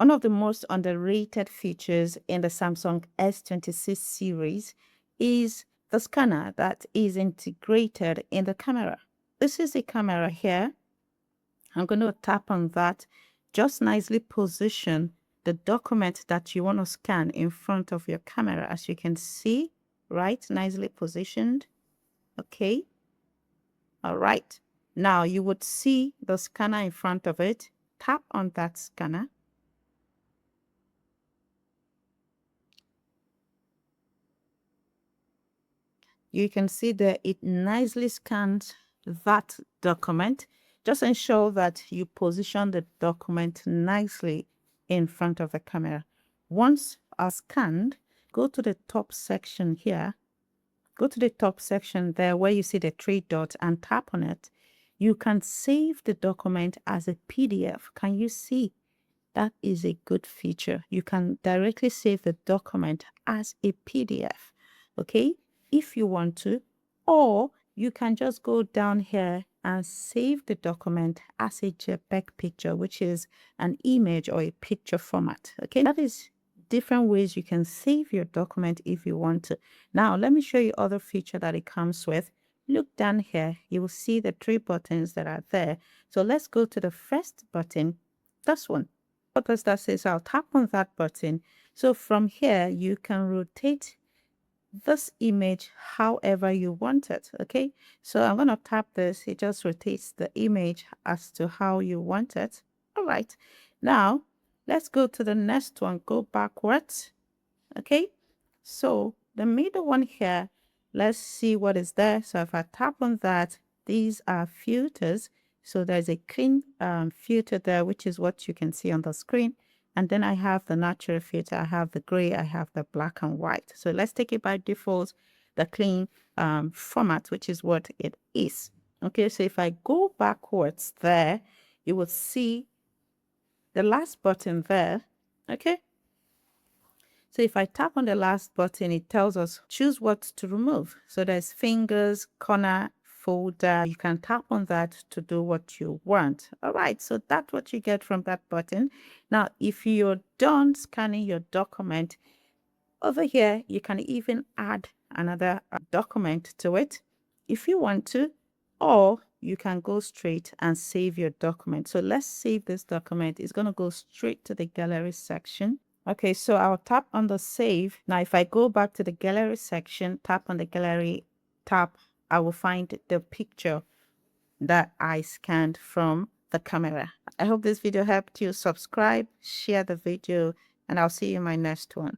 One of the most underrated features in the Samsung S26 series is the scanner that is integrated in the camera. This is a camera here. I'm going to tap on that. Just nicely position the document that you want to scan in front of your camera. As you can see, right? Nicely positioned. Okay. All right. Now you would see the scanner in front of it. Tap on that scanner. You can see that it nicely scans that document. Just ensure that you position the document nicely in front of the camera. Once scanned, go to the top section here. Go to the top section there where you see the three dots and tap on it. You can save the document as a PDF. Can you see? That is a good feature. You can directly save the document as a PDF, okay, if you want to, or you can just go down here and save the document as a JPEG picture, which is an image or a picture format, okay. That is different ways you can save your document if you want to. Now, let me show you other feature that it comes with. Look down here, you will see the three buttons that are there. So let's go to the first button, this one. What does that say? So I'll tap on that button. So from here, you can rotate this image however you want it. Okay, so I'm going to tap this. It just rotates the image as to how you want it. All right, now let's go to the next one. Go backwards. Okay, so the middle one here, let's see what is there. So if I tap on that, these are filters. So there's a clean filter there, which is what you can see on the screen. And then I have the natural filter, I have the gray, I have the black and white. So let's take it by default, the clean format, which is what it is. Okay, so if I go backwards there, you will see the last button there. Okay, so if I tap on the last button, it tells us choose what to remove. So there's fingers, corner, folder. You can tap on that to do what you want. All right, so that's what you get from that button. Now, if you're done scanning your document, over here, you can even add another document to it if you want to, or you can go straight and save your document. So let's save this document. It's going to go straight to the gallery section. Okay, so I'll tap on the save. Now, if I go back to the gallery section, tap on the gallery tab, I will find the picture that I scanned from the camera. I hope this video helped you. Subscribe, share the video, and I'll see you in my next one.